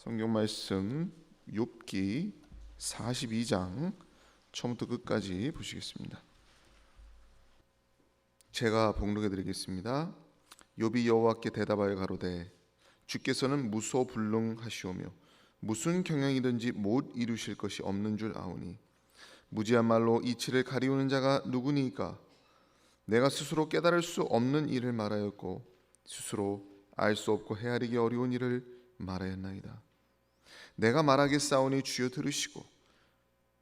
성경 말씀 욥기 42장 처음부터 끝까지 보시겠습니다. 제가 봉독해 드리겠습니다. 욥이 여호와께 대답하여 가로되 주께서는 무소불능하시오며 무슨 경영이든지 못 이루실 것이 없는 줄 아오니 무지한 말로 이치를 가리우는 자가 누구니까? 내가 스스로 깨달을 수 없는 일을 말하였고 스스로 알 수 없고 헤아리기 어려운 일을 말하였나이다. 내가 말하겠사오니 주여 들으시고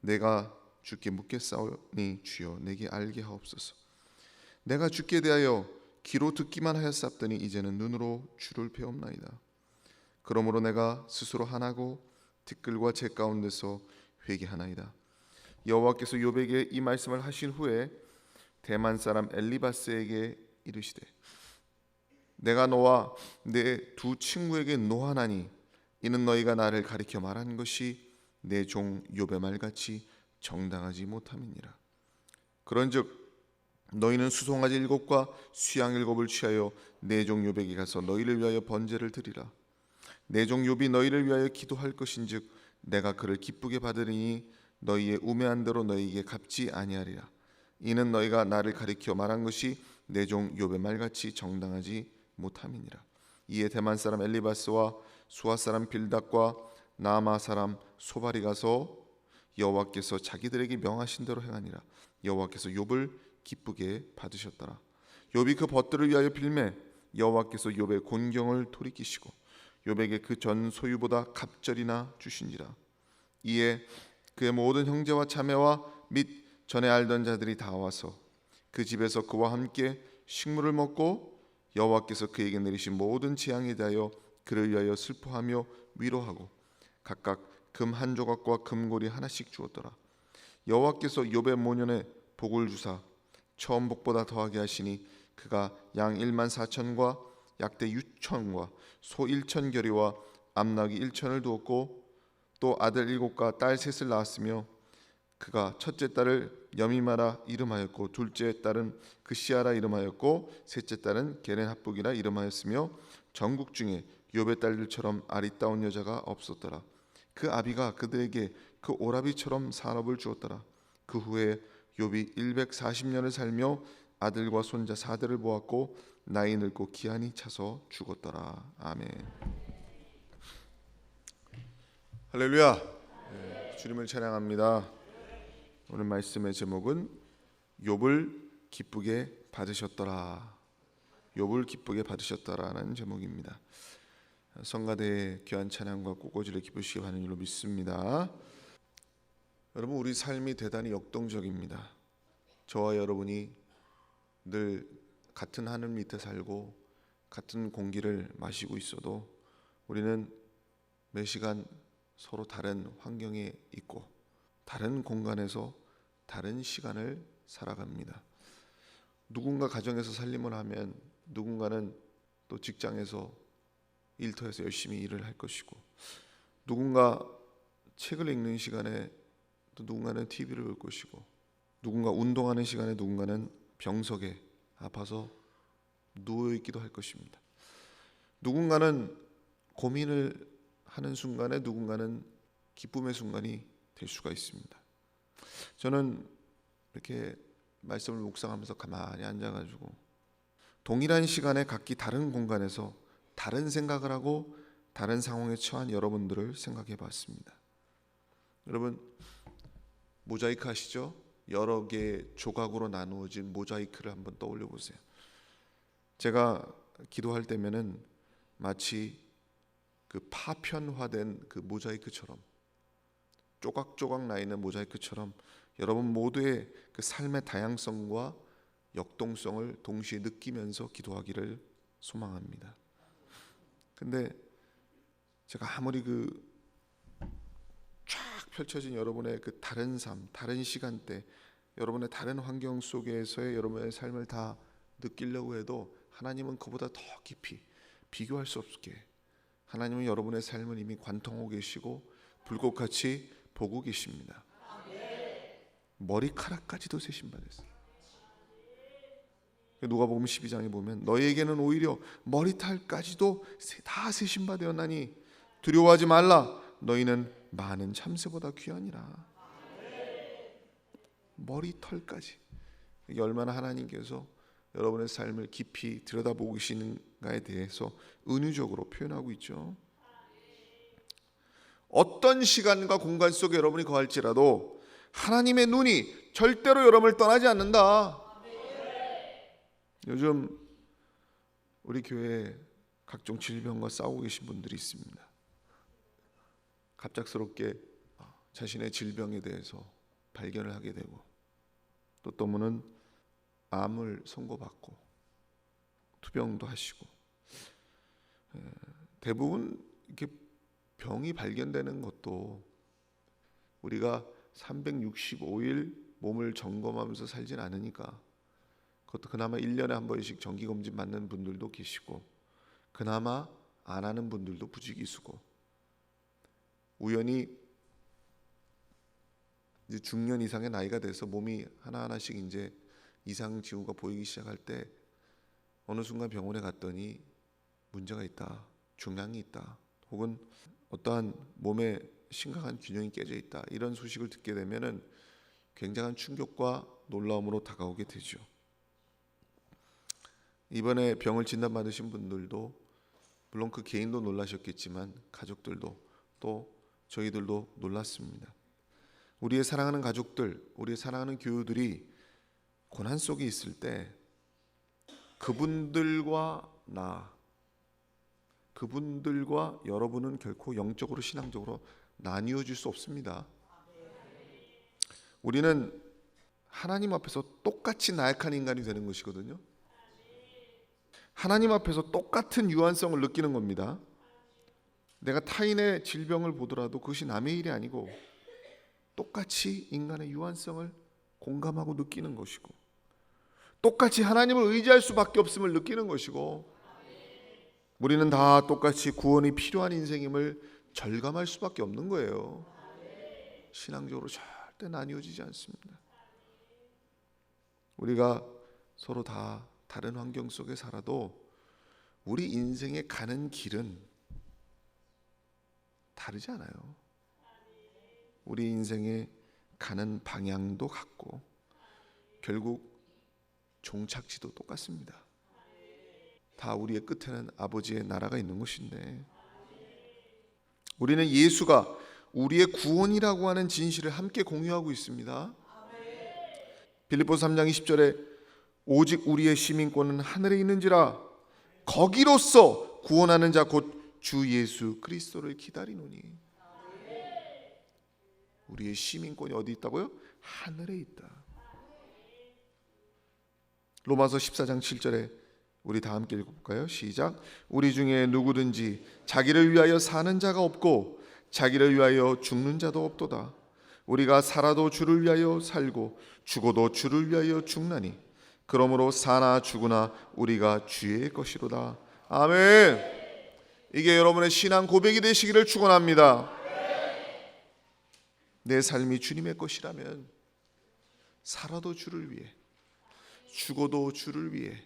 내가 주께 묻겠사오니 주여 내게 알게 하옵소서. 내가 주께 대하여 귀로 듣기만 하였사옵더니 이제는 눈으로 주를 배옵나이다. 그러므로 내가 스스로 한하고 티끌과 재 가운데서 회개하나이다. 여호와께서 욥에게 이 말씀을 하신 후에 대만 사람 엘리바스에게 이르시되 내가 너와 내 두 친구에게 노하나니 이는 너희가 나를 가리켜 말한 것이 내 종 욥의 말같이 정당하지 못함이니라. 그런즉 너희는 수송아지 7과 수양 7을 취하여 내 종 욥에게 가서 너희를 위하여 번제를 드리라. 내 종 욥이 너희를 위하여 기도할 것인즉 내가 그를 기쁘게 받으리니 너희의 우매한 대로 너희에게 갚지 아니하리라. 이는 너희가 나를 가리켜 말한 것이 내 종 욥의 말같이 정당하지 못함이니라. 이에 대만 사람 엘리바스와 수아 사람 빌닷과 나아마 사람 소발이 가서 여호와께서 자기들에게 명하신 대로 행하니라. 여호와께서 욥을 기쁘게 받으셨더라. 욥이 그 벗들을 위하여 빌매 여호와께서 욥의 곤경을 돌이키시고 욥에게 그 전 소유보다 갑절이나 주신지라. 이에 그의 모든 형제와 자매와 및 전에 알던 자들이 다 와서 그 집에서 그와 함께 식물을 먹고 여호와께서 그에게 내리신 모든 재앙에 대하여 그를 위하여 슬퍼하며 위로하고 각각 금 한 조각과 금고리 하나씩 주었더라. 여호와께서 욥의 모년에 복을 주사 처음 복보다 더하게 하시니 그가 양 1만 4천과 약대 6천과 소 1천 결이와 암나귀 1천을 두었고 또 아들 7과 딸 3을 낳았으며 그가 첫째 딸을 여미마라 이름하였고 둘째 딸은 그시아라 이름하였고 셋째 딸은 게렌합북이라 이름하였으며 전국 중에 욥의 딸들처럼 아리따운 여자가 없었더라. 그 아비가 그들에게 그 오라비처럼 산업을 주었더라. 그 후에 욥이 140년을 살며 아들과 손자 4대를 보았고 나이 늙고 기한이 차서 죽었더라. 아멘. 할렐루야. 주님을 찬양합니다. 오늘 말씀의 제목은 욥을 기쁘게 받으셨더라. 욥을 기쁘게 받으셨더라는 제목입니다. 성가대의 귀한 찬양과 꽃꽂이를 기쁘시게 하는 줄로 믿습니다. 여러분, 우리 삶이 대단히 역동적입니다. 저와 여러분이 늘 같은 하늘 밑에 살고 같은 공기를 마시고 있어도 우리는 매 시간 서로 다른 환경에 있고 다른 공간에서 다른 시간을 살아갑니다. 누군가 가정에서 살림을 하면 누군가는 또 직장에서 일터에서 열심히 일을 할 것이고 누군가 책을 읽는 시간에 또 누군가는 TV를 볼 것이고 누군가 운동하는 시간에 누군가는 병석에 아파서 누워있기도 할 것입니다. 누군가는 고민을 하는 순간에 누군가는 기쁨의 순간이 될 수가 있습니다. 저는 이렇게 말씀을 묵상하면서 가만히 앉아가지고 동일한 시간에 각기 다른 공간에서 다른 생각을 하고 다른 상황에 처한 여러분들을 생각해 봤습니다. 여러분, 모자이크 아시죠? 여러 개의 조각으로 나누어진 모자이크를 한번 떠올려 보세요. 제가 기도할 때면은 마치 그 파편화된 그 모자이크처럼 조각조각 나 있는 모자이크처럼 여러분 모두의 그 삶의 다양성과 역동성을 동시에 느끼면서 기도하기를 소망합니다. 근데 제가 아무리 그 쫙 펼쳐진 여러분의 그 다른 삶, 다른 시간대, 여러분의 다른 환경 속에서의 여러분의 삶을 다 느끼려고 해도 하나님은 그보다 더 깊이 비교할 수 없게 하나님은 여러분의 삶을 이미 관통하고 계시고 불꽃같이 보고 계십니다. 머리카락까지도 세신 받았어요. 누가복음 12장에 보면 너희에게는 오히려 머리털까지도 다 세신 바 되었나니 두려워하지 말라. 너희는 많은 참새보다 귀하니라. 머리털까지. 이게 얼마나 하나님께서 여러분의 삶을 깊이 들여다보고 계시는가에 대해서 은유적으로 표현하고 있죠. 어떤 시간과 공간 속에 여러분이 거할지라도 하나님의 눈이 절대로 여러분을 떠나지 않는다. 요즘 우리 교회에 각종 질병과 싸우고 계신 분들이 있습니다. 갑작스럽게 자신의 질병에 대해서 발견을 하게 되고, 또 또는 암을 선고받고 투병도 하시고, 대부분 이렇게 병이 발견되는 것도 우리가 365일 몸을 점검하면서 살진 않으니까, 그것도 그나마 1년에 한 번씩 정기검진 받는 분들도 계시고, 그나마 안 하는 분들도 부지기수고, 우연히 이제 중년 이상의 나이가 돼서 몸이 하나하나씩 이제 이상 징후가 보이기 시작할 때 어느 순간 병원에 갔더니 문제가 있다, 중량이 있다, 혹은 어떠한 몸에 심각한 균형이 깨져 있다, 이런 소식을 듣게 되면은 굉장한 충격과 놀라움으로 다가오게 되죠. 이번에 병을 진단받으신 분들도 물론 그 개인도 놀라셨겠지만 가족들도 또 저희들도 놀랐습니다. 우리의 사랑하는 가족들, 우리의 사랑하는 교우들이 고난 속에 있을 때 그분들과 그분들과 여러분은 결코 영적으로 신앙적으로 나뉘어질 수 없습니다. 우리는 하나님 앞에서 똑같이 나약한 인간이 되는 것이거든요. 하나님 앞에서 똑같은 유한성을 느끼는 겁니다. 내가 타인의 질병을 보더라도 그것이 남의 일이 아니고 똑같이 인간의 유한성을 공감하고 느끼는 것이고, 똑같이 하나님을 의지할 수밖에 없음을 느끼는 것이고, 우리는 다 똑같이 구원이 필요한 인생임을 절감할 수밖에 없는 거예요. 신앙적으로 절대 나뉘어지지 않습니다. 우리가 서로 다 다른 환경 속에 살아도 우리 인생에 가는 길은 다르지 않아요. 우리 인생에 가는 방향도 같고 결국 종착지도 똑같습니다. 다 우리의 끝에는 아버지의 나라가 있는 것인데, 우리는 예수가 우리의 구원이라고 하는 진실을 함께 공유하고 있습니다. 빌립보서 3장 20절에 오직 우리의 시민권은 하늘에 있는지라 거기로서 구원하는 자 곧 주 예수 그리스도를 기다리노니. 우리의 시민권이 어디 있다고요? 하늘에 있다. 로마서 14장 7절에 우리 다 함께 읽어볼까요? 시작. 우리 중에 누구든지 자기를 위하여 사는 자가 없고 자기를 위하여 죽는 자도 없도다. 우리가 살아도 주를 위하여 살고 죽어도 주를 위하여 죽나니 그러므로 사나 죽으나 우리가 주의 것이로다. 아멘. 이게 여러분의 신앙 고백이 되시기를 축원합니다. 내 삶이 주님의 것이라면 살아도 주를 위해, 죽어도 주를 위해,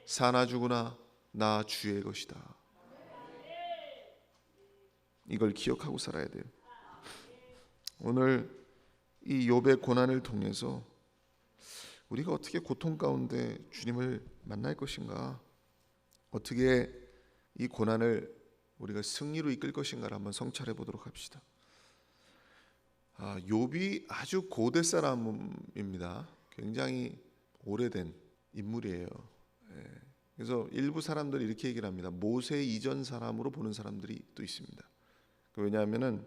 사나 죽으나 나 주의 것이다. 이걸 기억하고 살아야 돼요. 오늘 이 욥의 고난을 통해서 우리가 어떻게 고통 가운데 주님을 만날 것인가, 어떻게 이 고난을 우리가 승리로 이끌 것인가를 한번 성찰해 보도록 합시다. 욥이 아주 고대 사람입니다. 굉장히 오래된 인물이에요. 그래서 일부 사람들이 이렇게 얘기를 합니다. 모세 이전 사람으로 보는 사람들이 또 있습니다. 왜냐하면은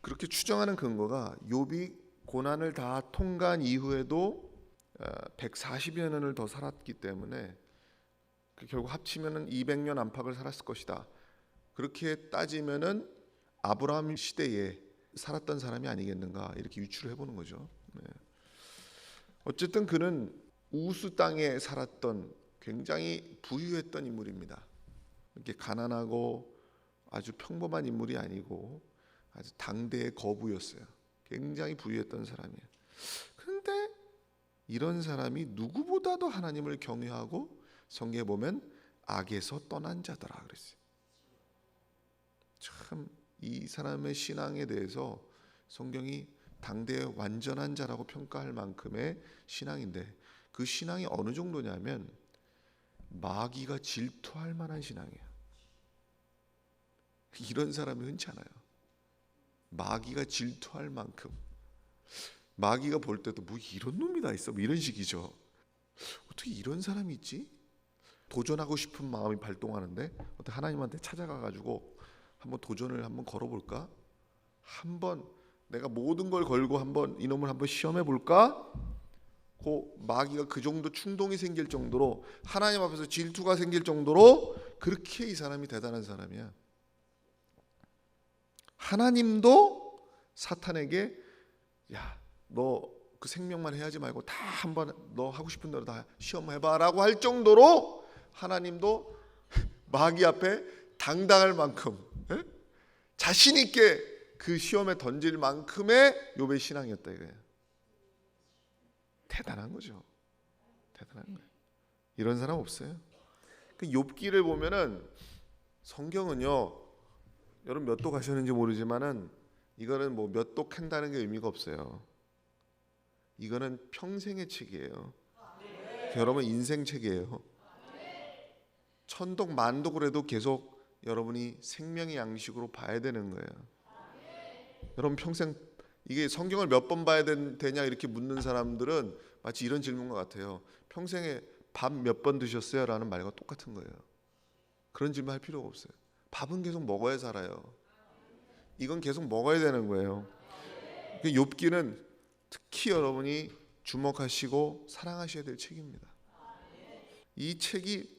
그렇게 추정하는 근거가 욥이 고난을 다 통과한 이후에도 140여 년을 더 살았기 때문에 결국 합치면은 200년 안팎을 살았을 것이다. 그렇게 따지면은 아브라함 시대에 살았던 사람이 아니겠는가, 이렇게 유추를 해보는 거죠. 어쨌든 그는 우스 땅에 살았던 굉장히 부유했던 인물입니다. 이렇게 가난하고 아주 평범한 인물이 아니고 아주 당대의 거부였어요. 굉장히 부유했던 사람이에요. 그런데 이런 사람이 누구보다도 하나님을 경외하고 성경에 보면 악에서 떠난 자더라 그랬어요. 참 이 사람의 신앙에 대해서 성경이 당대의 완전한 자라고 평가할 만큼의 신앙인데, 그 신앙이 어느 정도냐면 마귀가 질투할 만한 신앙이에요. 이런 사람이 흔치 않아요. 마귀가 질투할 만큼, 마귀가 볼 때도 뭐 이런 놈이 다 있어, 뭐 이런 식이죠. 어떻게 이런 사람이 있지? 도전하고 싶은 마음이 발동하는데 어떻게 하나님한테 찾아가가지고 한번 도전을 한번 걸어볼까? 한번 내가 모든 걸 걸고 한번 이놈을 한번 시험해 볼까? 그 마귀가 그 정도 충동이 생길 정도로, 하나님 앞에서 질투가 생길 정도로 그렇게 이 사람이 대단한 사람이야. 하나님도 사탄에게 야, 너 그 생명만 해야지 말고 다 한번 너 하고 싶은 대로 다 시험해봐라고 할 정도로 하나님도 마귀 앞에 당당할 만큼, 에? 자신 있게 그 시험에 던질 만큼의 욥의 신앙이었다 이거예요. 대단한 거죠. 대단한 거예요. 이런 사람 없어요. 그 욥기를 보면은 성경은요, 여러분 몇 독 하셨는지 모르지만은 이거는 뭐 몇 독 한다는 게 의미가 없어요. 이거는 평생의 책이에요. 여러분 인생 책이에요. 천독 만독을 해도 계속 여러분이 생명의 양식으로 봐야 되는 거예요. 여러분 평생 이게 성경을 몇 번 봐야 되냐 이렇게 묻는 사람들은 마치 이런 질문과 같아요. 평생에 밥 몇 번 드셨어요? 라는 말과 똑같은 거예요. 그런 질문 할 필요가 없어요. 밥은 계속 먹어야 살아요. 이건 계속 먹어야 되는 거예요. 욥기는 특히 여러분이 주목하시고 사랑하셔야 될 책입니다. 이 책이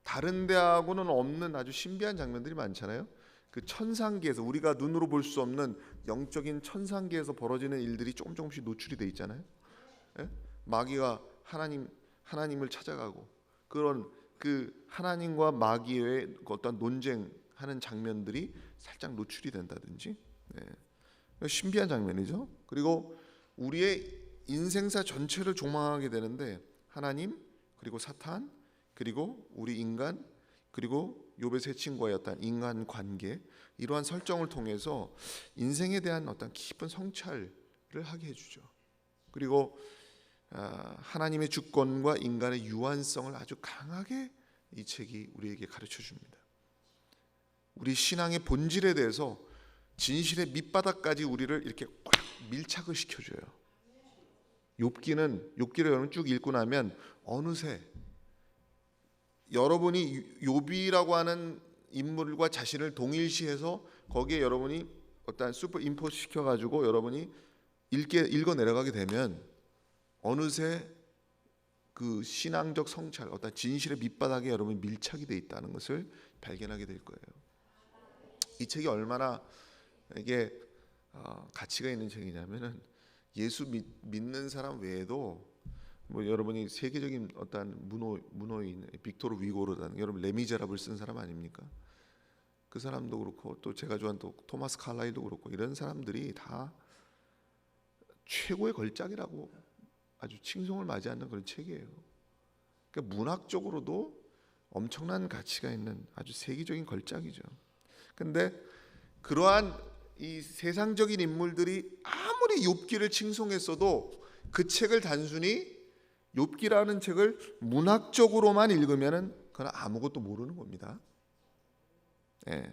다른 데하고는 없는 아주 신비한 장면들이 많잖아요. 그 천상계에서 우리가 눈으로 볼 수 없는 영적인 천상계에서 벌어지는 일들이 조금씩 노출이 돼 있잖아요. 예? 마귀가 하나님을 찾아가고 그런 그 하나님과 마귀의 어떤 논쟁하는 장면들이 살짝 노출이 된다든지, 네. 신비한 장면이죠. 그리고 우리의 인생사 전체를 조망하게 되는데 하나님, 그리고 사탄, 그리고 우리 인간, 그리고 욥의 세 친구와의 어떤 인간 관계, 이러한 설정을 통해서 인생에 대한 어떤 깊은 성찰을 하게 해주죠. 그리고 하나님의 주권과 인간의 유한성을 아주 강하게 이 책이 우리에게 가르쳐 줍니다. 우리 신앙의 본질에 대해서 진실의 밑바닥까지 우리를 이렇게 꽉 밀착을 시켜줘요. 욥기를 여러분 쭉 읽고 나면 어느새 여러분이 욥이라고 하는 인물과 자신을 동일시해서 거기에 여러분이 어떤 슈퍼 임포스 시켜가지고 여러분이 읽어 내려가게 되면 어느새 그 신앙적 성찰, 어떤 진실의 밑바닥에 여러분이 밀착이 돼 있다는 것을 발견하게 될 거예요. 이 책이 얼마나 이게 가치가 있는 책이냐면은 예수 믿는 사람 외에도 뭐 여러분이 세계적인 어떤 문호인 빅토르 위고르라는, 여러분 레미제라블 쓴 사람 아닙니까? 그 사람도 그렇고 또 제가 좋아하는 또 토마스 칼라일도 그렇고 이런 사람들이 다 최고의 걸작이라고 아주 칭송을 맞이하는 그런 책이에요. 그러니까 문학적으로도 엄청난 가치가 있는 아주 세계적인 걸작이죠. 근데 그러한 이 세상적인 인물들이 아무리 욥기를 칭송했어도 그 책을 단순히 욥기라는 책을 문학적으로만 읽으면은 그건 아무것도 모르는 겁니다. 예.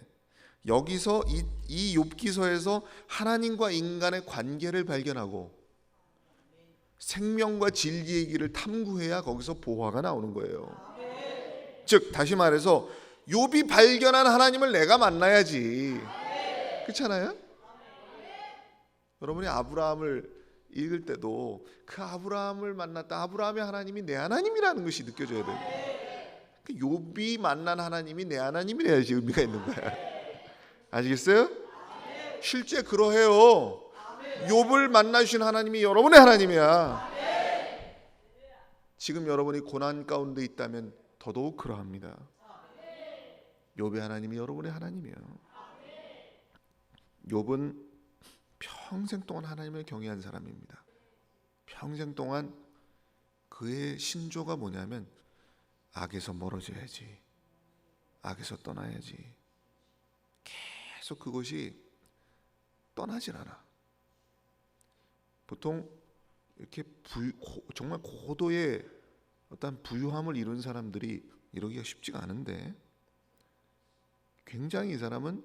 여기서 이 욥기서에서 하나님과 인간의 관계를 발견하고 생명과 진리의 길을 탐구해야 거기서 보화가 나오는 거예요. 즉 다시 말해서 욥이 발견한 하나님을 내가 만나야지. 그렇잖아요? 여러분이 아브라함을 읽을 때도 그 아브라함을 만났다, 아브라함의 하나님이 내 하나님이라는 것이 느껴져야 돼요. 그 욥이 만난 하나님이 내 하나님이라야지 의미가 있는 거야. 아시겠어요? 실제 그러해요. 욥을 만나주신 하나님이 여러분의 하나님이야. 지금 여러분이 고난 가운데 있다면 더더욱 그러합니다. 욥의 하나님이 여러분의 하나님이에요. 욥은 평생 동안 하나님을 경외한 사람입니다. 평생 동안 그의 신조가 뭐냐면 악에서 멀어져야지, 악에서 떠나야지, 계속 그것이 떠나질 않아. 보통 이렇게 정말 고도의 어떤 부유함을 이룬 사람들이 이러기가 쉽지가 않은데, 굉장히 이 사람은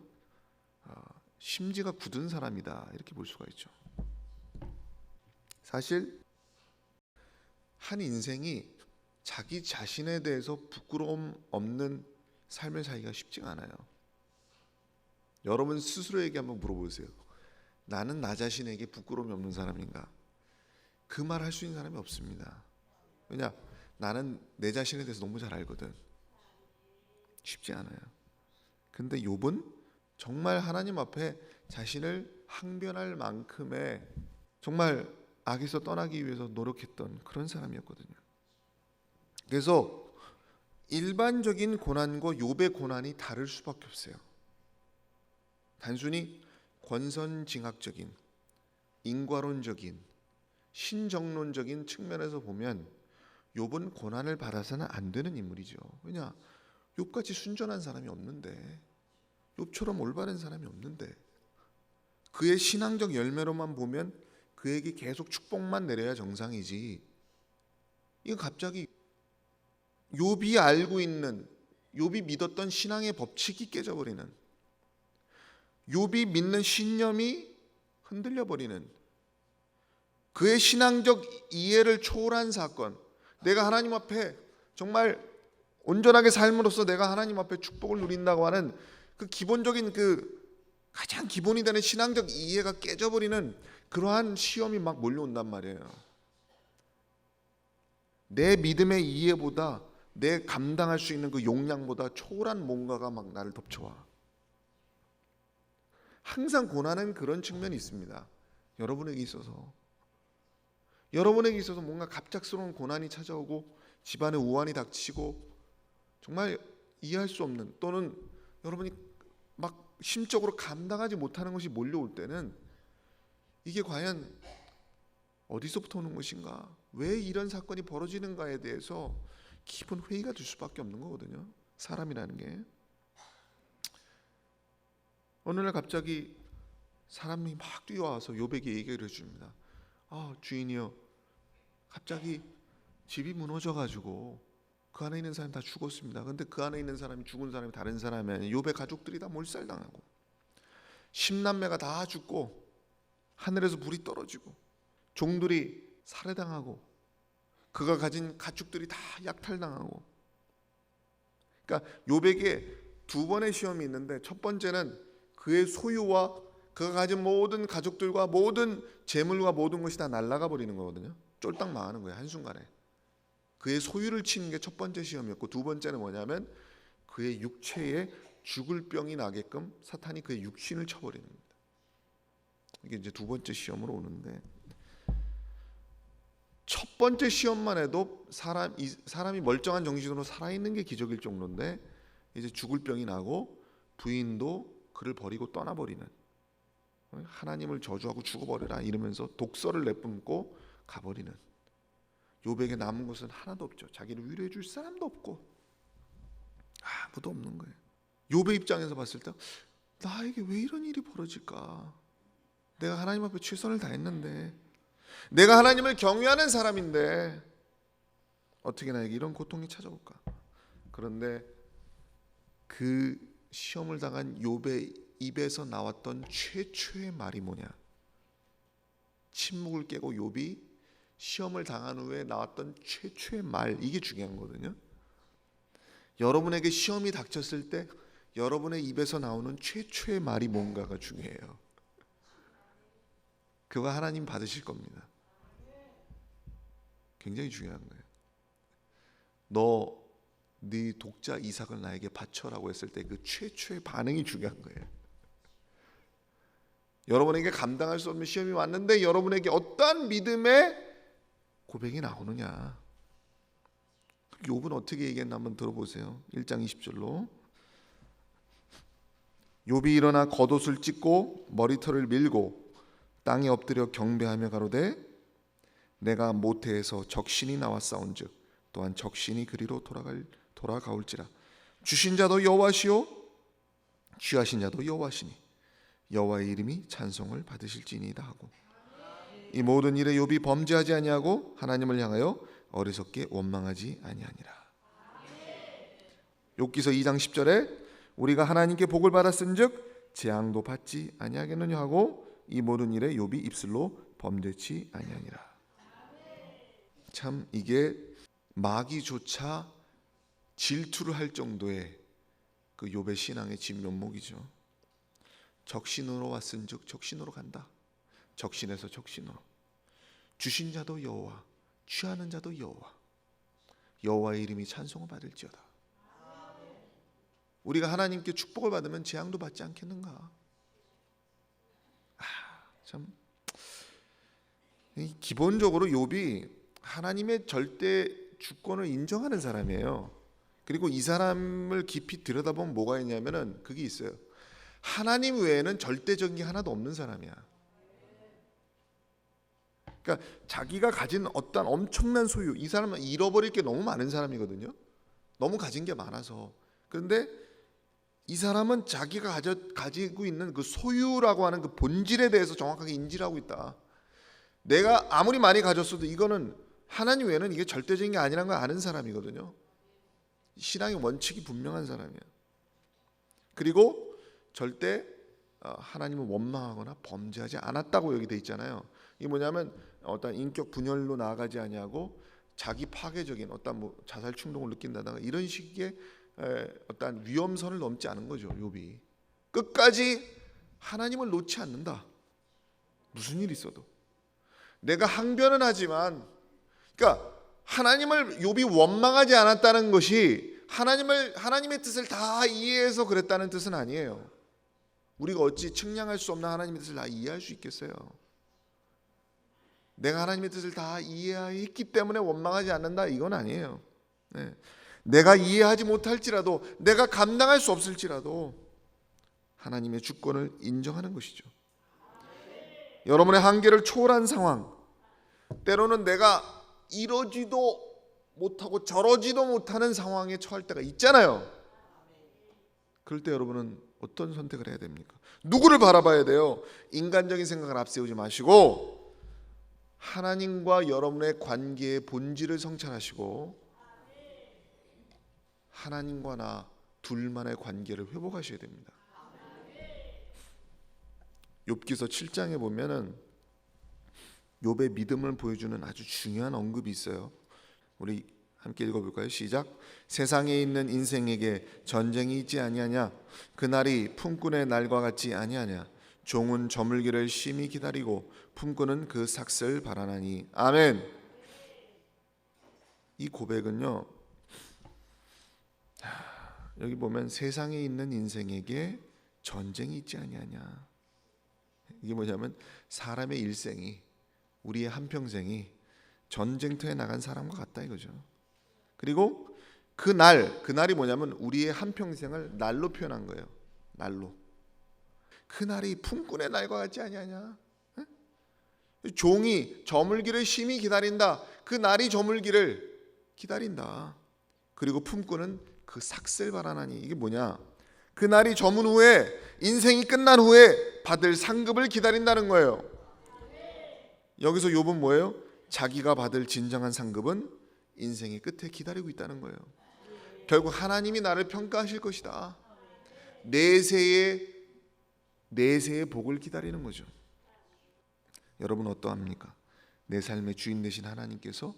심지가 굳은 사람이다, 이렇게 볼 수가 있죠. 사실 한 인생이 자기 자신에 대해서 부끄러움 없는 삶을 살기가 쉽지가 않아요. 여러분 스스로에게 한번 물어보세요. 나는 나 자신에게 부끄러움이 없는 사람인가? 그 말 할 수 있는 사람이 없습니다. 왜냐? 나는 내 자신에 대해서 너무 잘 알거든. 쉽지 않아요. 근데 욥은 정말 하나님 앞에 자신을 항변할 만큼의 정말 악에서 떠나기 위해서 노력했던 그런 사람이었거든요. 그래서 일반적인 고난과 욥의 고난이 다를 수밖에 없어요. 단순히 권선징악적인, 인과론적인, 신정론적인 측면에서 보면 욥은 고난을 받아서는 안 되는 인물이죠. 왜냐? 욥같이 순전한 사람이 없는데, 욥처럼 올바른 사람이 없는데, 그의 신앙적 열매로만 보면 그에게 계속 축복만 내려야 정상이지, 이거 갑자기 욥이 알고 있는, 욥이 믿었던 신앙의 법칙이 깨져버리는, 욥이 믿는 신념이 흔들려버리는, 그의 신앙적 이해를 초월한 사건, 내가 하나님 앞에 정말 온전하게 삶으로써 내가 하나님 앞에 축복을 누린다고 하는 그 기본적인, 그 가장 기본이 되는 신앙적 이해가 깨져버리는 그러한 시험이 막 몰려온단 말이에요. 내 믿음의 이해보다, 내 감당할 수 있는 그 용량보다 초월한 뭔가가 막 나를 덮쳐와. 항상 고난은 그런 측면이 있습니다. 여러분에게 있어서 뭔가 갑작스러운 고난이 찾아오고 집안에 우환이 닥치고 정말 이해할 수 없는, 또는 여러분이 막 심적으로 감당하지 못하는 것이 몰려올 때는 이게 과연 어디서부터 오는 것인가, 왜 이런 사건이 벌어지는가에 대해서 깊은 회의가 들 수밖에 없는 거거든요. 사람이라는 게. 어느 날 갑자기 사람이 막 뛰어와서 욥에게 얘기를 해줍니다. 주인이요, 갑자기 집이 무너져가지고 그 안에 있는 사람이 다 죽었습니다. 근데 그 안에 있는 사람이, 죽은 사람이 다른 사람이 아니에요. 욥의 가족들이 다 몰살당하고 10남매가 다 죽고 하늘에서 불이 떨어지고 종들이 살해당하고 그가 가진 가축들이 다 약탈당하고. 그러니까 욥에게 두 번의 시험이 있는데, 첫 번째는 그의 소유와 그가 가진 모든 가족들과 모든 재물과 모든 것이 다 날아가 버리는 거거든요. 쫄딱 망하는 거예요, 한순간에. 그의 소유를 치는 게 첫 번째 시험이었고, 두 번째는 뭐냐면 그의 육체에 죽을 병이 나게끔 사탄이 그의 육신을 쳐버리는 겁니다. 이게 이제 두 번째 시험으로 오는데, 첫 번째 시험만 해도 사람이 멀쩡한 정신으로 살아있는 게 기적일 정도인데, 이제 죽을 병이 나고 부인도 그를 버리고 떠나버리는, 하나님을 저주하고 죽어버려라 이러면서 독설을 내뿜고 가버리는, 욥에게 남은 것은 하나도 없죠. 자기를 위로해 줄 사람도 없고 아무도 없는 거예요. 욥의 입장에서 봤을 때 나에게 왜 이런 일이 벌어질까? 내가 하나님 앞에 최선을 다했는데, 내가 하나님을 경외하는 사람인데 어떻게 나에게 이런 고통이 찾아올까? 그런데 그 시험을 당한 욥의 입에서 나왔던 최초의 말이 뭐냐? 침묵을 깨고 욥이 시험을 당한 후에 나왔던 최초의 말, 이게 중요한 거거든요. 여러분에게 시험이 닥쳤을 때 여러분의 입에서 나오는 최초의 말이 뭔가가 중요해요. 그거 하나님 받으실 겁니다. 굉장히 중요한 거예요. 네 독자 이삭을 나에게 바쳐라고 했을 때 그 최초의 반응이 중요한 거예요. 여러분에게 감당할 수 없는 시험이 왔는데 여러분에게 어떠한 믿음의 고백이 나오느냐. 욥은 어떻게 얘기했나 한번 들어보세요. 1장 20절로. 욥이 일어나 겉옷을 찢고 머리털을 밀고 땅에 엎드려 경배하며 가로되 내가 모태에서 적신이 나와 싸운즉 또한 적신이 그리로 돌아가올지라. 주신 자도 여호와시요 취하신 자도 여호와시니 여호와의 이름이 찬송을 받으실지니이다 하고, 이 모든 일에 욥이 범죄하지 아니하고 하나님을 향하여 어리석게 원망하지 아니하니라. 욥기서 2장 10절에 우리가 하나님께 복을 받았은즉 재앙도 받지 아니하겠느냐 하고, 이 모든 일에 욥이 입술로 범죄치 아니하니라. 참 이게 마귀조차 질투를 할 정도의 그 욥의 신앙의 진면목이죠. 적신으로 왔은즉 적신으로 간다. 적신에서 적신으로. 주신 자도 여호와, 취하는 자도 여호와. 여호와의 이름이 찬송을 받을지어다. 우리가 하나님께 축복을 받으면 재앙도 받지 않겠는가? 참 기본적으로 욥이 하나님의 절대 주권을 인정하는 사람이에요. 그리고 이 사람을 깊이 들여다보면 뭐가 있냐면은 그게 있어요. 하나님 외에는 절대적인 게 하나도 없는 사람이야. 그러니까 자기가 가진 어떤 엄청난 소유, 이 사람은 잃어버릴 게 너무 많은 사람이거든요. 너무 가진 게 많아서. 그런데 이 사람은 자기가 가지고 있는 그 소유라고 하는 그 본질에 대해서 정확하게 인지를 하고 있다. 내가 아무리 많이 가졌어도 이거는 하나님 외에는 이게 절대적인 게 아니라는 걸 아는 사람이거든요. 신앙의 원칙이 분명한 사람이야. 그리고 절대 하나님을 원망하거나 범죄하지 않았다고 여기 돼 있잖아요. 이게 뭐냐면 어떤 인격 분열로 나아가지 아니하고 자기 파괴적인 어떤 뭐 자살 충동을 느낀다든가 이런 식의 어떤 위험선을 넘지 않은 거죠. 욥이 끝까지 하나님을 놓지 않는다. 무슨 일이 있어도 내가 항변은 하지만, 그러니까 하나님을 욥이 원망하지 않았다는 것이 하나님의 뜻을 다 이해해서 그랬다는 뜻은 아니에요. 우리가 어찌 측량할 수 없는 하나님의 뜻을 다 이해할 수 있겠어요? 내가 하나님의 뜻을 다 이해했기 때문에 원망하지 않는다, 이건 아니에요. 네. 내가 이해하지 못할지라도, 내가 감당할 수 없을지라도 하나님의 주권을 인정하는 것이죠. 여러분의 한계를 초월한 상황, 때로는 내가 이러지도 못하고 저러지도 못하는 상황에 처할 때가 있잖아요. 그럴 때 여러분은 어떤 선택을 해야 됩니까? 누구를 바라봐야 돼요? 인간적인 생각을 앞세우지 마시고 하나님과 여러분의 관계의 본질을 성찰하시고 하나님과 나 둘만의 관계를 회복하셔야 됩니다. 욥기서 7장에 보면은 욥의 믿음을 보여주는 아주 중요한 언급이 있어요. 우리 함께 읽어볼까요? 시작. 세상에 있는 인생에게 전쟁이 있지 아니하냐? 그날이 품꾼의 날과 같지 아니하냐? 종은 저물기를 심히 기다리고 품꾼은 그 삭슬 바라나니. 아멘. 이 고백은요, 여기 보면 세상에 있는 인생에게 전쟁이 있지 아니하냐? 이게 뭐냐면 사람의 일생이, 우리의 한평생이 전쟁터에 나간 사람과 같다 이거죠. 그리고 그날이 뭐냐면 우리의 한평생을 날로 표현한 거예요. 날로. 그날이 품꾼의 날과 같지 아니하냐? 종이 저물기를 심히 기다린다. 그 날이 저물기를 기다린다. 그리고 품꾼은 그 삭슬 바라나니. 이게 뭐냐? 그 날이 저문 후에, 인생이 끝난 후에 받을 상급을 기다린다는 거예요. 여기서 욥은 뭐예요? 자기가 받을 진정한 상급은 인생의 끝에 기다리고 있다는 거예요. 결국 하나님이 나를 평가하실 것이다. 내세의 복을 기다리는 거죠. 여러분 어떠합니까? 내 삶의 주인 되신 하나님께서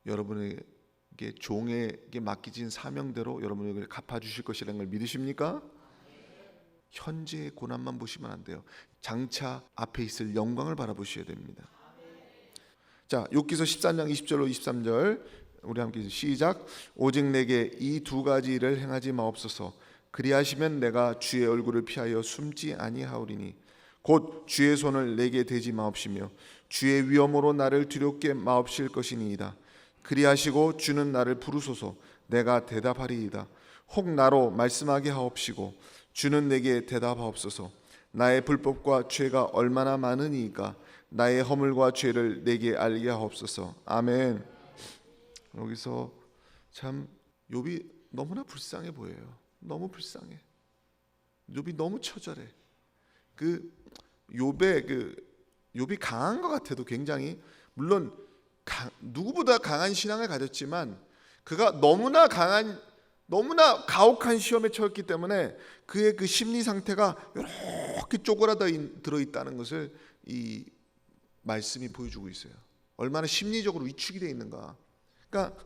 여러분에게 종에게 맡기진 사명대로 여러분에게 갚아주실 것이라는 걸 믿으십니까? 현재의 고난만 보시면 안 돼요. 장차 앞에 있을 영광을 바라보셔야 됩니다. 자, 욥기서 14장 20절로 23절 우리 함께 시작. 오직 내게 이 두 가지 일을 행하지 마옵소서. 그리하시면 내가 주의 얼굴을 피하여 숨지 아니하오리니 곧 주의 손을 내게 대지 마옵시며 주의 위엄으로 나를 두렵게 마옵실 것이니이다. 그리하시고 주는 나를 부르소서. 내가 대답하리이다. 혹 나로 말씀하게 하옵시고 주는 내게 대답하옵소서. 나의 불법과 죄가 얼마나 많으니까 나의 허물과 죄를 내게 알게 하옵소서. 아멘. 여기서 참 욥이 너무나 불쌍해 보여요. 너무 불쌍해. 욥이 너무 처절해. 그 욥이 강한 것 같아도 굉장히 물론 누구보다 강한 신앙을 가졌지만 그가 너무나 가혹한 시험에 처했기 때문에 그의 그 심리 상태가 이렇게 쪼그라들어 있다는 것을 이 말씀이 보여주고 있어요. 얼마나 심리적으로 위축이 되어 있는가. 그러니까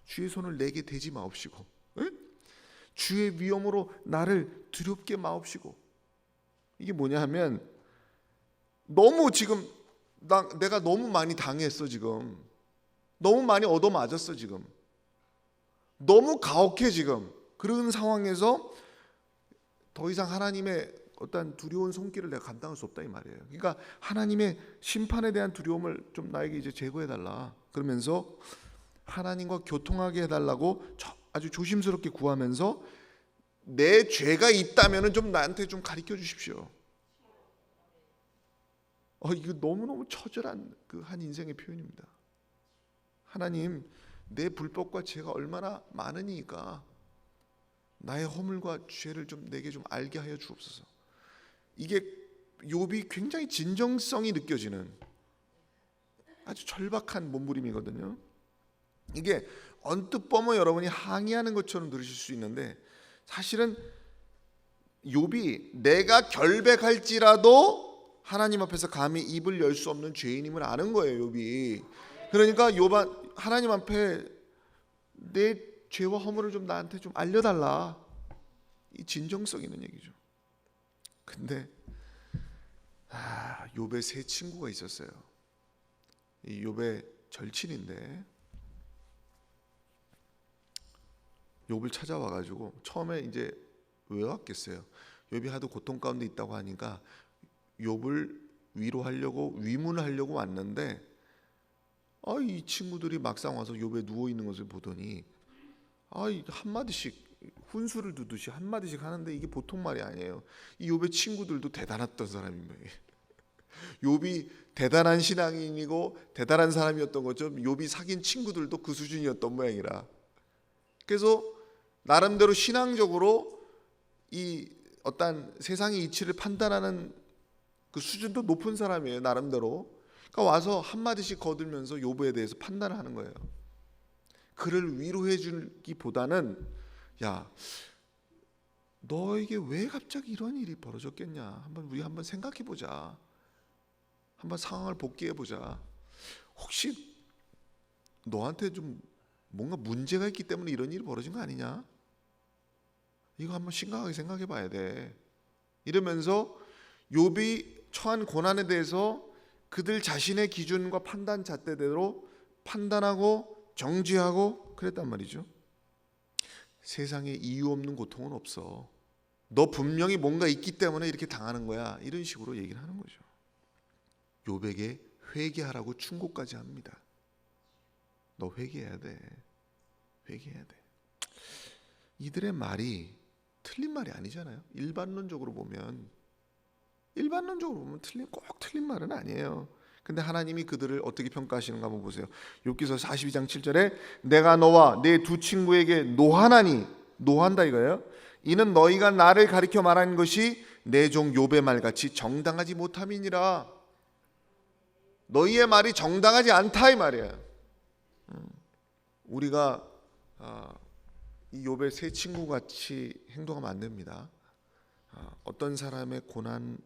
주의 손을 내게 대지 마옵시고, 주의 위엄으로 나를 두렵게 마옵시고. 이게 뭐냐 하면 너무 지금 내가 너무 많이 당했어. 지금 너무 많이 얻어맞았어. 지금 너무 가혹해. 지금 그런 상황에서 더 이상 하나님의 어떤 두려운 손길을 내가 감당할 수 없다 이 말이에요. 그러니까 하나님의 심판에 대한 두려움을 좀 나에게 이제 제거해달라 그러면서 하나님과 교통하게 해달라고 아주 조심스럽게 구하면서 내 죄가 있다면은 좀 나한테 좀 가르쳐 주십시오. 이거 너무너무 처절한 그 한 인생의 표현입니다. 하나님, 내 불법과 죄가 얼마나 많으니까 나의 허물과 죄를 좀 내게 좀 알게 하여 주옵소서. 이게 욥이 굉장히 진정성이 느껴지는 아주 절박한 몸부림이거든요. 이게 언뜻 보면 여러분이 항의하는 것처럼 들으실 수 있는데 사실은 욥이 내가 결백할지라도 하나님 앞에서 감히 입을 열 수 없는 죄인임을 아는 거예요. 욥이. 그러니까 하나님 앞에 내 죄와 허물을 좀 나한테 좀 알려달라. 이 진정성 있는 얘기죠. 근데 욥의 세 친구가 있었어요. 이 욥의 절친인데 욥을 찾아와가지고 처음에 이제 왜 왔겠어요? 욥이 하도 고통 가운데 있다고 하니까 욥을 위로하려고 위문하려고 왔는데 이 친구들이 막상 와서 욥에 누워 있는 것을 보더니 한마디씩 훈수를 두듯이 한마디씩 하는데 이게 보통 말이 아니에요. 이 욥의 친구들도 대단했던 사람입니다. 욥이 대단한 신앙인이고 대단한 사람이었던 것처럼 욥이 사귄 친구들도 그 수준이었던 모양이라. 그래서 나름대로 신앙적으로 이 어떤 세상의 이치를 판단하는 그 수준도 높은 사람이에요. 나름대로. 그러니까 와서 한마디씩 거들면서 욥에 대해서 판단을 하는 거예요. 그를 위로해 주기보다는 야, 너에게 왜 갑자기 이런 일이 벌어졌겠냐? 우리 한번 생각해 보자. 한번 상황을 복귀해 보자. 혹시 너한테 좀 뭔가 문제가 있기 때문에 이런 일이 벌어진 거 아니냐? 이거 한번 심각하게 생각해 봐야 돼. 이러면서 욥이 처한 고난에 대해서 그들 자신의 기준과 판단 잣대대로 판단하고 정죄하고 그랬단 말이죠. 세상에 이유 없는 고통은 없어. 너 분명히 뭔가 있기 때문에 이렇게 당하는 거야. 이런 식으로 얘기를 하는 거죠. 욥에게 회개하라고 충고까지 합니다. 너 회개해야 돼. 회개해야 돼. 이들의 말이 틀린 말이 아니잖아요. 일반론적으로 보면 꼭 틀린 말은 아니에요. 근데 하나님이 그들을 어떻게 평가하시는가 한번 보세요. 욥기서 42장 7절에 내가 너와 내 두 친구에게 노하나니, 노한다 이거예요. 이는 너희가 나를 가리켜 말하는 것이 내 종 욥의 말같이 정당하지 못함이니라. 너희의 말이 정당하지 않다 이 말이에요. 우리가 이 욥의 세 친구같이 행동하면 안 됩니다. 어떤 사람의 고난을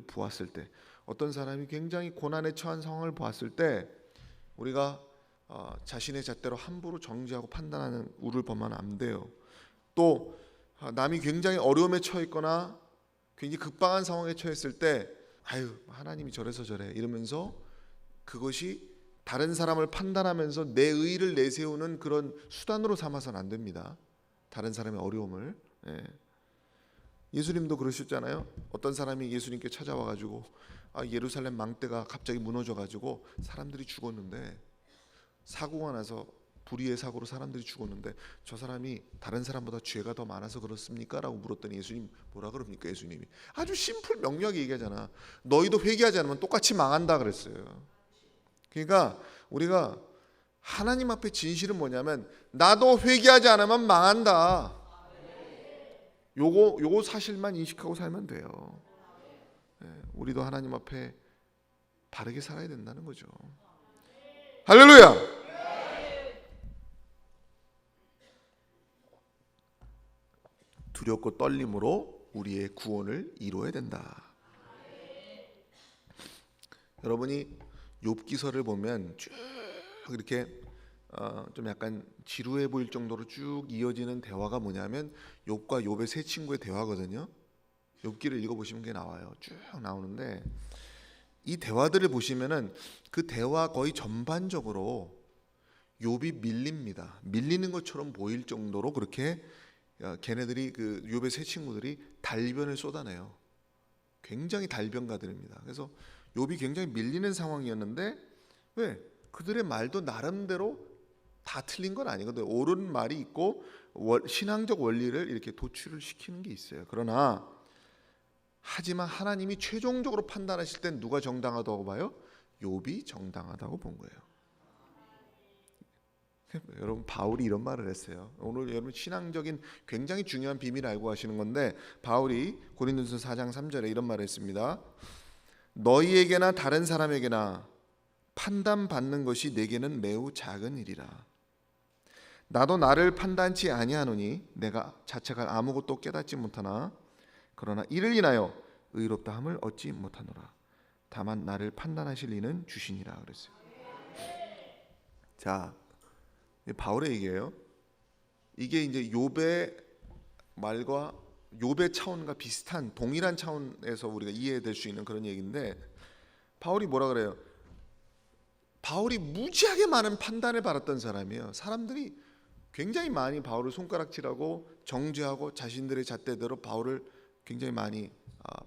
보았을 때, 어떤 사람이 굉장히 고난에 처한 상황을 보았을 때 우리가 자신의 잣대로 함부로 정죄하고 판단하는 우를 범하면 안 돼요. 또 남이 굉장히 어려움에 처했거나 굉장히 급박한 상황에 처했을 때 하나님이 저래서 저래 이러면서 그것이 다른 사람을 판단하면서 내 의의를 내세우는 그런 수단으로 삼아서는 안 됩니다. 다른 사람의 어려움을. 예수님도 그러셨잖아요. 어떤 사람이 예수님께 찾아와가지고 예루살렘 망대가 갑자기 무너져가지고 사람들이 죽었는데, 사고가 나서 불의의 사고로 사람들이 죽었는데 저 사람이 다른 사람보다 죄가 더 많아서 그렇습니까? 라고 물었더니 예수님 뭐라 그럽니까? 예수님이 아주 심플 명료하게 얘기하잖아. 너희도 회개하지 않으면 똑같이 망한다 그랬어요. 그러니까 우리가 하나님 앞에 진실은 뭐냐면 나도 회개하지 않으면 망한다. 요거 사실만 인식하고 살면 돼요. 우리도 하나님 앞에 바르게 살아야 된다는 거죠. 할렐루야. 두렵고 떨림으로 우리의 구원을 이루어야 된다. 여러분이 욥기서를 보면 쭉 이렇게 좀 약간 지루해 보일 정도로 쭉 이어지는 대화가 뭐냐면 욥과 욥의 세 친구의 대화거든요. 욥기를 읽어보시면 그게 나와요. 쭉 나오는데 이 대화들을 보시면은 그 대화 거의 전반적으로 욥이 밀립니다. 밀리는 것처럼 보일 정도로 그렇게 걔네들이 그 욥의 세 친구들이 달변을 쏟아내요. 굉장히 달변가들입니다. 그래서 욥이 굉장히 밀리는 상황이었는데 왜? 그들의 말도 나름대로 다 틀린 건 아니거든요. 옳은 말이 있고 신앙적 원리를 이렇게 도출을 시키는 게 있어요. 그러나 하지만 하나님이 최종적으로 판단하실 땐 누가 정당하다고 봐요? 욥이 정당하다고 본 거예요. 여러분 바울이 이런 말을 했어요. 오늘 여러분 신앙적인 굉장히 중요한 비밀을 알고 가시는 건데 바울이 고린도전서 4장 3절에 이런 말을 했습니다. 너희에게나 다른 사람에게나 판단받는 것이 내게는 매우 작은 일이라. 나도 나를 판단치 아니하노니 내가 자책할 아무것도 깨닫지 못하나 그러나 이를 인하여 의롭다함을 얻지 못하노라. 다만 나를 판단하실 이는 주시니라 그랬어요. 자, 바울의 얘기예요. 이게 이제 욥의 말과 욥의 차원과 비슷한 동일한 차원에서 우리가 이해될 수 있는 그런 얘기인데 바울이 뭐라 그래요? 바울이 무지하게 많은 판단을 받았던 사람이에요. 사람들이 굉장히 많이 바울을 손가락질하고 정죄하고 자신들의 잣대대로 바울을 굉장히 많이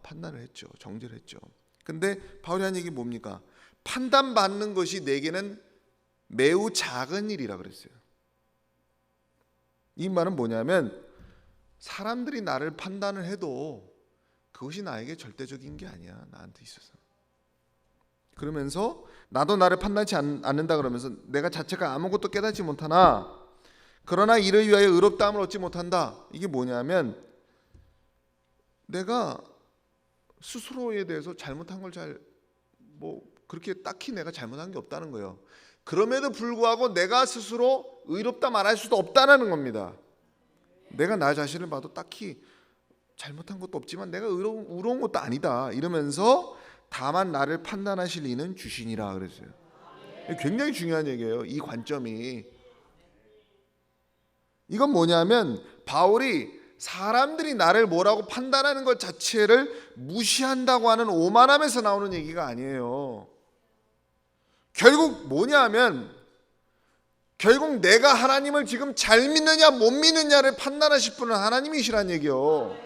판단을 했죠. 정죄를 했죠. 근데 바울이 한 얘기 뭡니까? 판단받는 것이 내게는 매우 작은 일이라 그랬어요. 이 말은 뭐냐면 사람들이 나를 판단을 해도 그것이 나에게 절대적인 게 아니야. 나한테 있어서. 그러면서 나도 나를 판단치 않는다 그러면서 내가 자체가 아무것도 깨닫지 못하나 그러나 이를 위하여 의롭다함을 얻지 못한다. 이게 뭐냐면 내가 스스로에 대해서 잘못한 걸 그렇게 딱히 내가 잘못한 게 없다는 거예요. 그럼에도 불구하고 내가 스스로 의롭다 말할 수도 없다는 겁니다. 내가 나 자신을 봐도 딱히 잘못한 것도 없지만 내가 의로운 것도 아니다 이러면서 다만 나를 판단하실 이는 주시니라 그랬어요. 굉장히 중요한 얘기예요. 이 관점이. 이건 뭐냐면 바울이 사람들이 나를 뭐라고 판단하는 것 자체를 무시한다고 하는 오만함에서 나오는 얘기가 아니에요. 결국 뭐냐면 결국 내가 하나님을 지금 잘 믿느냐 못 믿느냐를 판단하실 분은 하나님이시란 얘기요.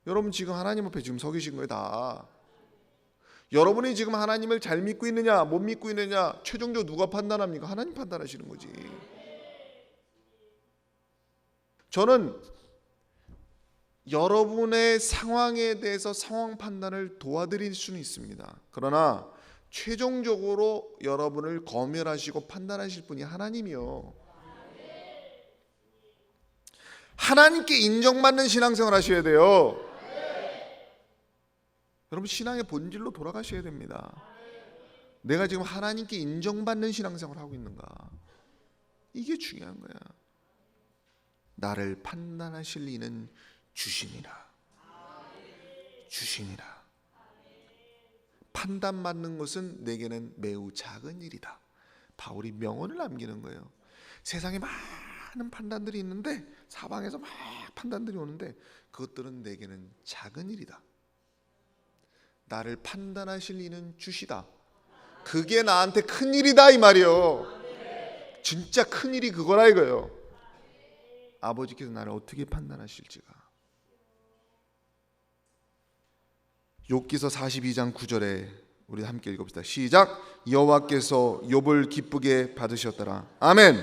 여러분 지금 하나님 앞에 지금 서 계신 거예요 다. 여러분이 지금 하나님을 잘 믿고 있느냐 못 믿고 있느냐 최종적으로 누가 판단합니까? 하나님 판단하시는 거지. 저는 여러분의 상황에 대해서 상황 판단을 도와드릴 수는 있습니다. 그러나 최종적으로 여러분을 검열하시고 판단하실 분이 하나님이요. 하나님께 인정받는 신앙생활 하셔야 돼요. 여러분 신앙의 본질로 돌아가셔야 됩니다. 내가 지금 하나님께 인정받는 신앙생활을 하고 있는가? 이게 중요한 거야. 나를 판단하실 이는 주시니라. 주시니라. 판단받는 것은 내게는 매우 작은 일이다. 바울이 명언을 남기는 거예요. 세상에 많은 판단들이 있는데 사방에서 막 판단들이 오는데 그것들은 내게는 작은 일이다. 나를 판단하실 이는 주시다. 그게 나한테 큰 일이다 이 말이요. 진짜 큰 일이 그거라 이거예요. 아버지께서 나를 어떻게 판단하실지가. 욥기서 42장 9절에 우리 함께 읽어봅시다. 시작. 여호와께서 욥을 기쁘게 받으셨더라. 아멘.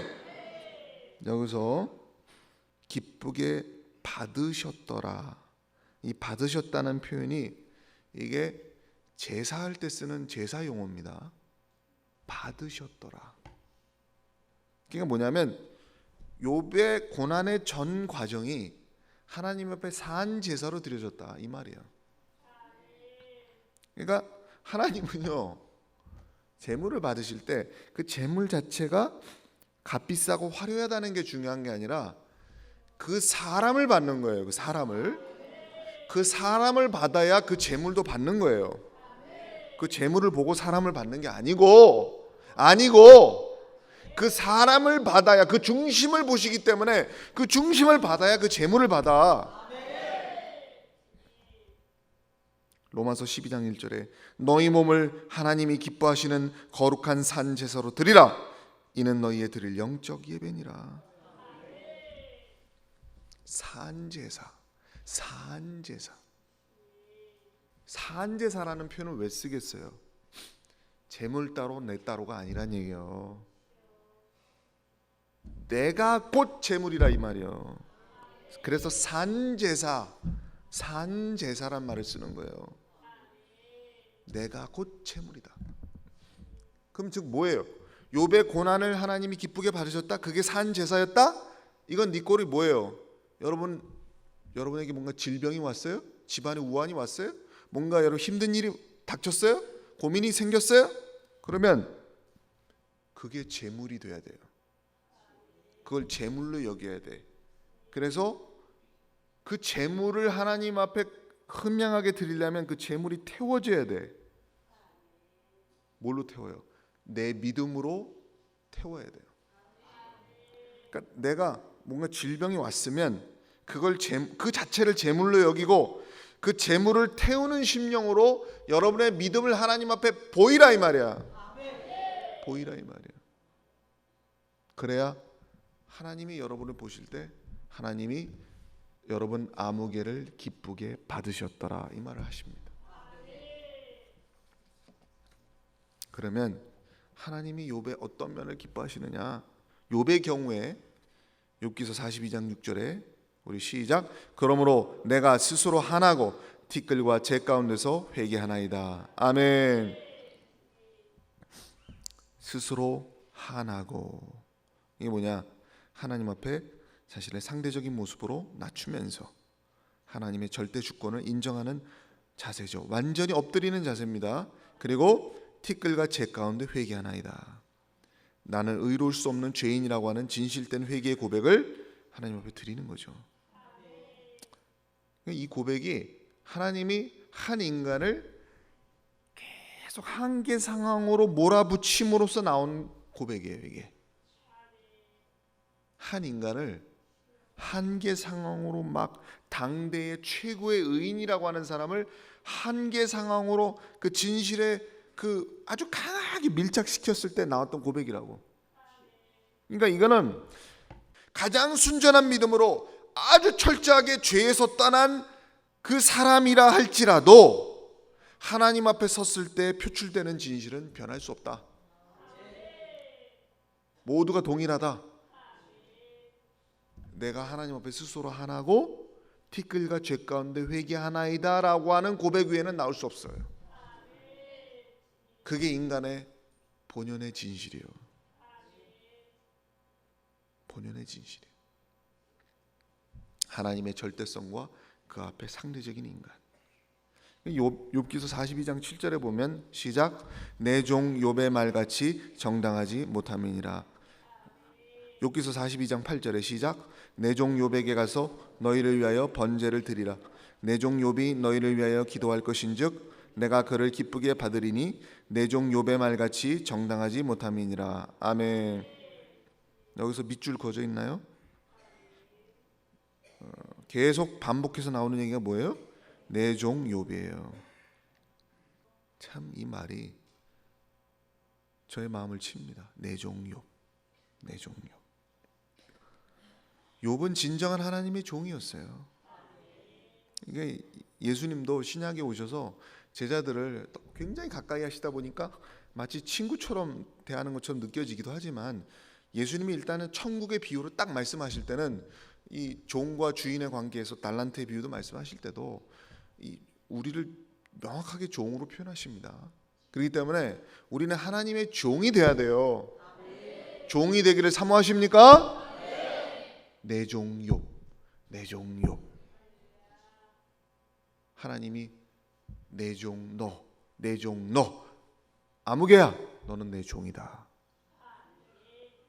여기서 기쁘게 받으셨더라. 이 받으셨다는 표현이 이게 제사할 때 쓰는 제사 용어입니다. 받으셨더라. 그러니까 뭐냐면 욥의 고난의 전 과정이 하나님 앞에 산 제사로 드려졌다 이 말이에요. 그러니까 하나님은요, 재물을 받으실 때 그 재물 자체가 값비싸고 화려하다는 게 중요한 게 아니라 그 사람을 받는 거예요. 그 사람을 받아야 그 재물도 받는 거예요. 그 재물을 보고 사람을 받는 게 아니고 그 사람을 받아야, 그 중심을 보시기 때문에 그 중심을 받아야 그 재물을 받아. 로마서 12장 1절에 너희 몸을 하나님이 기뻐하시는 거룩한 산 제사로 드리라. 이는 너희의 드릴 영적 예배니라. 산제사라는 표현을 왜 쓰겠어요? 재물 따로 내 따로가 아니란 얘기예요. 내가 곧 재물이라 이 말이에요. 그래서 산제사란 말을 쓰는 거예요. 내가 곧 재물이다. 그럼 즉 뭐예요? 욥의 고난을 하나님이 기쁘게 받으셨다? 그게 산제사였다? 이건 네 꼴이 뭐예요? 여러분에게 뭔가 질병이 왔어요? 집안에 우환이 왔어요? 뭔가 여러분 힘든 일이 닥쳤어요? 고민이 생겼어요? 그러면 그게 재물이 돼야 돼요. 그걸 재물로 여겨야 돼. 그래서 그 재물을 하나님 앞에 헌량하게 드리려면 그 재물이 태워져야 돼. 뭘로 태워요? 내 믿음으로 태워야 돼요. 그러니까 내가 뭔가 질병이 왔으면 그 자체를 재물로 여기고 그 재물을 태우는 심령으로 여러분의 믿음을 하나님 앞에 보이라 이 말이야. 그래야 하나님이 여러분을 보실 때 하나님이 여러분 아무개를 기쁘게 받으셨더라 이 말을 하십니다. 그러면 하나님이 욥의 어떤 면을 기뻐하시느냐? 욥의 경우에 욥기서 42장 6절에 우리 시작. 그러므로 내가 스스로 한하고 티끌과 재 가운데서 회개하나이다. 아멘. 스스로 한하고, 이게 뭐냐? 하나님 앞에 자신의 상대적인 모습으로 낮추면서 하나님의 절대 주권을 인정하는 자세죠. 완전히 엎드리는 자세입니다. 그리고 티끌과 재 가운데 회개하나이다. 나는 의로울 수 없는 죄인이라고 하는 진실된 회개의 고백을 하나님 앞에 드리는 거죠. 이 고백이 하나님이 한 인간을 계속 한계 상황으로 몰아붙임으로써 나온 고백이에요. 이게 한 인간을 한계 상황으로 막 당대의 최고의 의인이라고 하는 사람을 한계 상황으로 그 진실의 그 아주 강하게 밀착시켰을 때 나왔던 고백이라고. 그러니까 이거는 가장 순전한 믿음으로 아주 철저하게 죄에서 떠난 그 사람이라 할지라도 하나님 앞에 섰을 때 표출되는 진실은 변할 수 없다. 모두가 동일하다. 내가 하나님 앞에 스스로 하나고 티끌과 재 가운데 회개하나이다 라고 하는 고백 위에는 나올 수 없어요. 그게 인간의 본연의 진실이에요. 하나님의 절대성과 그 앞에 상대적인 인간. 욥기서 42장 7절에 보면 시작. 내 종 욥의 말같이 정당하지 못함이니라. 욥기서 42장 8절에 시작. 내 종 욥에게 가서 너희를 위하여 번제를 드리라. 내 종 욥이 너희를 위하여 기도할 것인즉 내가 그를 기쁘게 받으리니 내 종 욥의 말같이 정당하지 못함이니라. 아멘. 여기서 밑줄 그어져 있나요? 계속 반복해서 나오는 얘기가 뭐예요? 내 종 욥이에요. 참 이 말이 저의 마음을 칩니다. 내 종 욥. 욥은 진정한 하나님의 종이었어요. 이게 예수님도 신약에 오셔서 제자들을 굉장히 가까이 하시다 보니까 마치 친구처럼 대하는 것처럼 느껴지기도 하지만 예수님이 일단은 천국의 비유로 딱 말씀하실 때는 이 종과 주인의 관계에서 달란트의 비유도 말씀하실 때도 이 우리를 명확하게 종으로 표현하십니다. 그렇기 때문에 우리는 하나님의 종이 돼야 돼요. 종이 되기를 사모하십니까? 내 종 욥. 하나님이 내 종 너 내 종 너 아무개야 너는 내 종이다.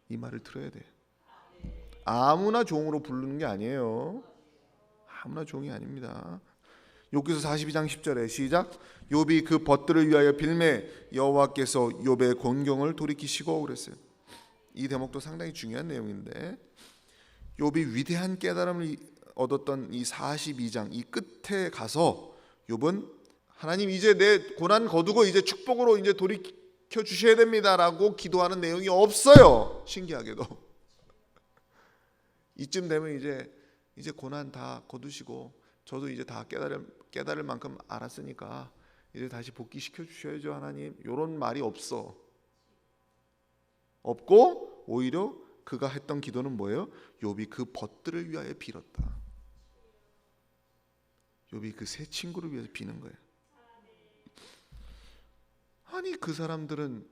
이 말을 들어야 돼. 아무나 종으로 부르는 게 아니에요. 아무나 종이 아닙니다. 욥기서 42장 10절에 시작. 욥이 그 벗들을 위하여 빌매 여호와께서 욥의 곤경을 돌이키시고 그랬어요. 이 대목도 상당히 중요한 내용인데 욥이 위대한 깨달음을 얻었던 이 42장 이 끝에 가서 욥은 하나님 이제 내 고난 거두고 이제 축복으로 이제 돌이켜 주셔야 됩니다라고 기도하는 내용이 없어요. 신기하게도 이쯤 되면 이제 고난 다 거두시고 저도 이제 다 깨달을 만큼 알았으니까 이제 다시 복귀시켜 주셔야죠 하나님. 이런 말이 없고 오히려 그가 했던 기도는 뭐예요? 욥이 그 벗들을 위하여 빌었다. 욥이 그 세 친구를 위해서 비는 거예요. 아니 그 사람들은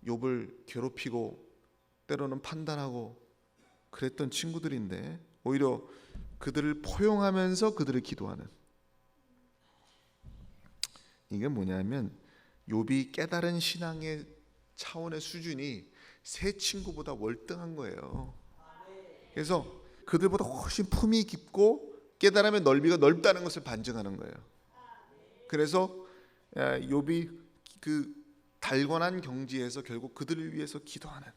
욥을 괴롭히고 때로는 판단하고 그랬던 친구들인데 오히려 그들을 포용하면서 그들을 기도하는, 이게 뭐냐면 욥이 깨달은 신앙의 차원의 수준이 세 친구보다 월등한 거예요. 그래서 그들보다 훨씬 품이 깊고 깨달음의 넓이가 넓다는 것을 반증하는 거예요. 그래서 욥이 그 달관한 경지에서 결국 그들을 위해서 기도하는,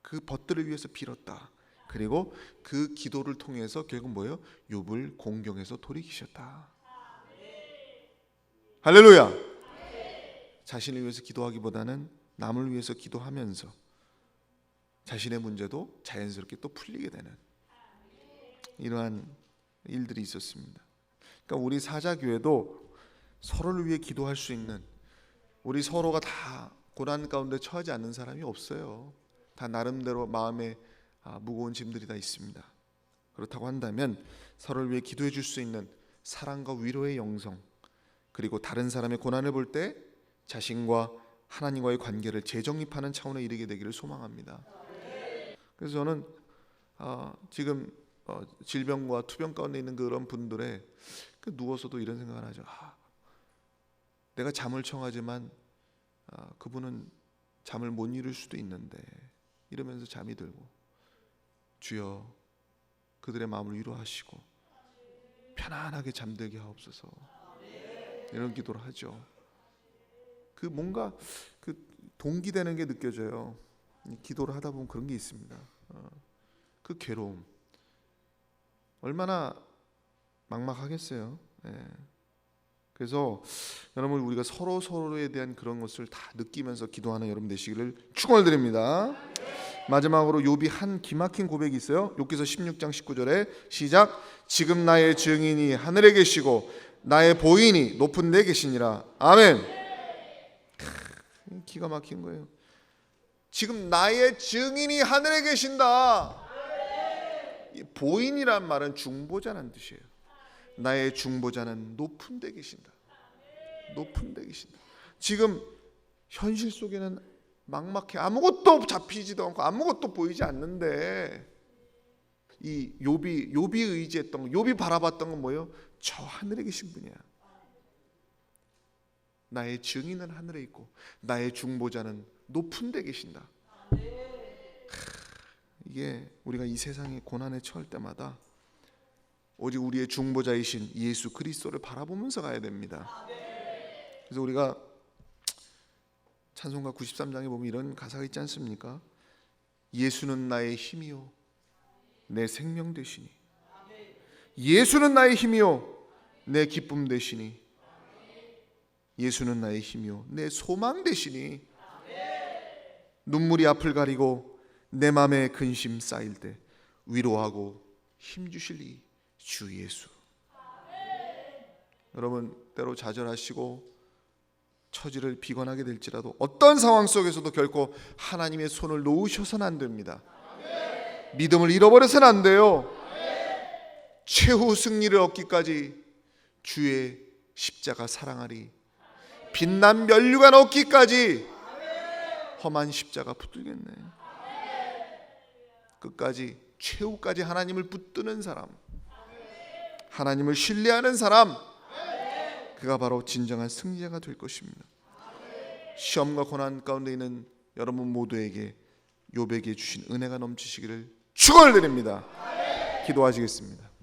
그 벗들을 위해서 빌었다. 그리고 그 기도를 통해서 결국 뭐예요? 욥을 공경에서 돌이키셨다. 할렐루야. 자신을 위해서 기도하기보다는 남을 위해서 기도하면서 자신의 문제도 자연스럽게 또 풀리게 되는 이러한 일들이 있었습니다. 그러니까 우리 사자교회도 서로를 위해 기도할 수 있는, 우리 서로가 다 고난 가운데 처하지 않는 사람이 없어요. 다 나름대로 마음에 무거운 짐들이 다 있습니다. 그렇다고 한다면 서로를 위해 기도해 줄 수 있는 사랑과 위로의 영성, 그리고 다른 사람의 고난을 볼 때 자신과 하나님과의 관계를 재정립하는 차원에 이르게 되기를 소망합니다. 그래서 저는 지금 질병과 투병 가운데 있는 그런 분들의 누워서도 이런 생각을 하죠. 내가 잠을 청하지만 그분은 잠을 못 이룰 수도 있는데, 이러면서 잠이 들고 주여 그들의 마음을 위로하시고 편안하게 잠들게 하옵소서, 이런 기도를 하죠. 그 뭔가 그 동기되는 게 느껴져요. 기도를 하다 보면 그런 게 있습니다. 그 괴로움 얼마나 막막하겠어요. 그래서 여러분 우리가 서로에 대한 그런 것을 다 느끼면서 기도하는 여러분 되시기를 축원드립니다. 마지막으로 욥이 한 기막힌 고백이 있어요. 욥기서 16장 19절에 시작. 지금 나의 증인이 하늘에 계시고 나의 보인이 높은 데 계시니라. 아멘. 기가 막힌 거예요. 지금 나의 증인이 하늘에 계신다. 보인이란 말은 중보자라는 뜻이에요. 나의 중보자는 높은 데 계신다. 높은 데 계신다. 지금 현실 속에는 막막해. 아무것도 잡히지도 않고 아무것도 보이지 않는데 이 욥이 의지했던 거, 욥이 바라봤던 건 뭐예요? 저 하늘에 계신 분이야. 나의 증인은 하늘에 있고 나의 중보자는 높은 데 계신다. 이게 우리가 이 세상의 고난에 처할 때마다 오직 우리의 중보자이신 예수 그리스도를 바라보면서 가야 됩니다. 그래서 우리가 찬송가 93장에 보면 이런 가사가 있지 않습니까? 예수는 나의 힘이요 내 생명 되시니, 예수는 나의 힘이요 내 기쁨 되시니, 예수는 나의 힘이요 내 소망 되시니, 눈물이 앞을 가리고 내 맘에 근심 쌓일 때 위로하고 힘주실 이 주 예수. 여러분 때로 좌절하시고 처지를 비관하게 될지라도 어떤 상황 속에서도 결코 하나님의 손을 놓으셔서는 안 됩니다. 믿음을 잃어버려서는 안 돼요. 최후 승리를 얻기까지 주의 십자가 사랑하리, 빛난 면류관 얻기까지 험한 십자가 붙들겠네. 끝까지 최후까지 하나님을 붙드는 사람, 하나님을 신뢰하는 사람, 그가 바로 진정한 승리자가 될 것입니다. 시험과 고난 가운데 있는 여러분 모두에게 욥에게 주신 은혜가 넘치시기를 축원을 드립니다. 기도하시겠습니다.